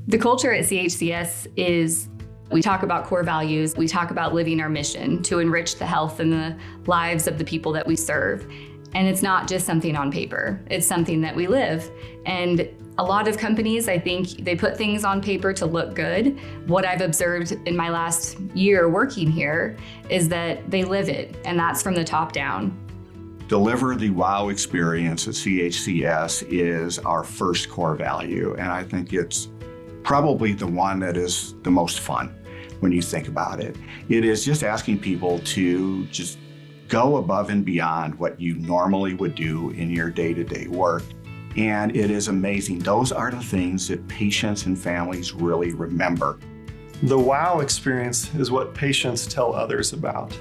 The culture at CHCS is, we talk about core values, we talk about living our mission to enrich the health and the lives of the people that we serve. And it's not just something on paper, it's something that we live. And a lot of companies, I think, they put things on paper to look good. What I've observed in my last year working here is that they live it, and that's from the top down. Deliver the wow experience at CHCS is our first core value, and I think it's probably the one that is the most fun when you think about it. It is just asking people to just go above and beyond what you normally would do in your day-to-day work. And it is amazing. Those are the things that patients and families really remember. The wow experience is what patients tell others about.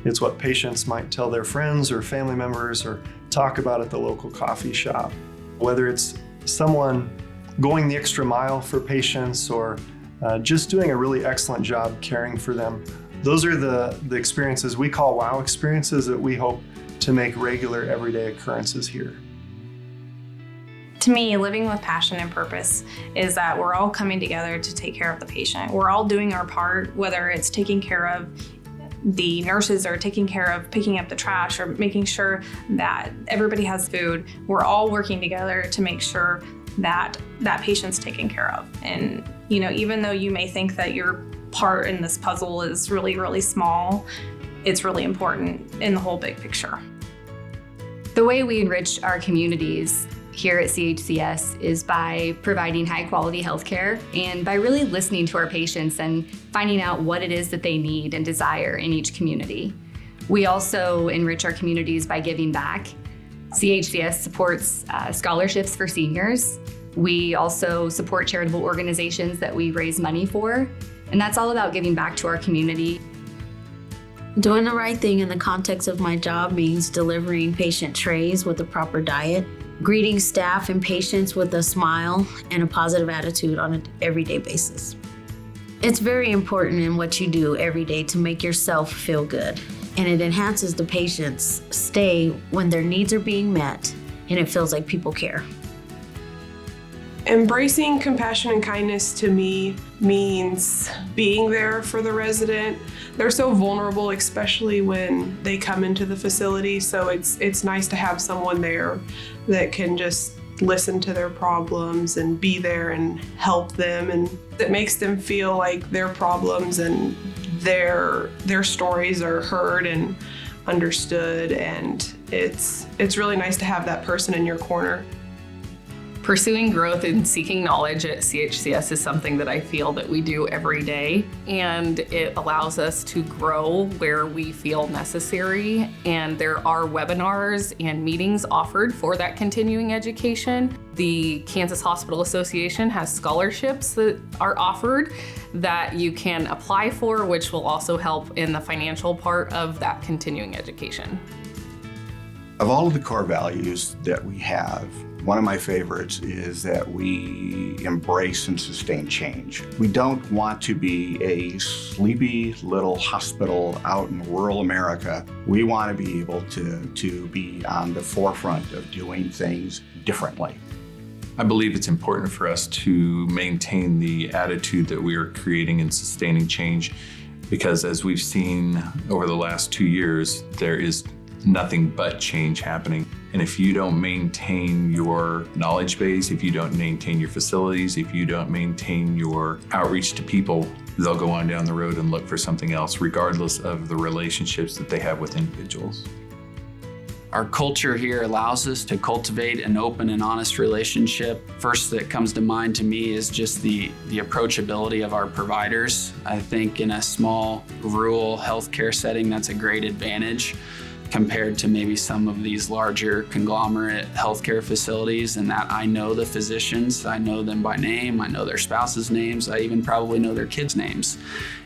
It's what patients might tell their friends or family members or talk about at the local coffee shop. Whether it's someone going the extra mile for patients or just doing a really excellent job caring for them, those are the experiences we call wow experiences that we hope to make regular, everyday occurrences here. To me, living with passion and purpose is that we're all coming together to take care of the patient. We're all doing our part, whether it's taking care of the nurses or taking care of picking up the trash or making sure that everybody has food. We're all working together to make sure that that patient's taken care of. And, you know, even though you may think that your part in this puzzle is really, really small, it's really important in the whole big picture. The way we enrich our communities here at CHCS is by providing high quality healthcare and by really listening to our patients and finding out what it is that they need and desire in each community. We also enrich our communities by giving back. CHCS supports scholarships for seniors. We also support charitable organizations that we raise money for, and that's all about giving back to our community. Doing the right thing in the context of my job means delivering patient trays with the proper diet, greeting staff and patients with a smile and a positive attitude on an everyday basis. It's very important in what you do every day to make yourself feel good, and it enhances the patient's stay when their needs are being met and it feels like people care. Embracing compassion and kindness to me means being there for the resident. They're so vulnerable, especially when they come into the facility, so it's nice to have someone there that can just listen to their problems and be there and help them, and it makes them feel like their problems and their stories are heard and understood, and it's really nice to have that person in your corner. Pursuing growth and seeking knowledge at CHCS is something that I feel that we do every day, and it allows us to grow where we feel necessary. And there are webinars and meetings offered for that continuing education. The Kansas Hospital Association has scholarships that are offered that you can apply for, which will also help in the financial part of that continuing education. Of all of the core values that we have, one of my favorites is that we embrace and sustain change. We don't want to be a sleepy little hospital out in rural America. We want to be able to be on the forefront of doing things differently. I believe it's important for us to maintain the attitude that we are creating and sustaining change, because as we've seen over the last 2 years, there is nothing but change happening. And if you don't maintain your knowledge base, if you don't maintain your facilities, if you don't maintain your outreach to people, they'll go on down the road and look for something else, regardless of the relationships that they have with individuals. Our culture here allows us to cultivate an open and honest relationship. First that comes to mind to me is just the approachability of our providers. I think in a small rural healthcare setting, that's a great advantage compared to maybe some of these larger conglomerate healthcare facilities, and that I know the physicians, I know them by name, I know their spouses' names, I even probably know their kids' names.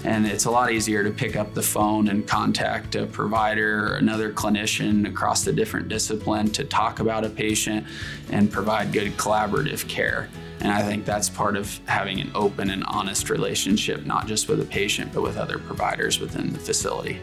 And it's a lot easier to pick up the phone and contact a provider or another clinician across the different discipline to talk about a patient and provide good collaborative care. And I think that's part of having an open and honest relationship, not just with a patient, but with other providers within the facility.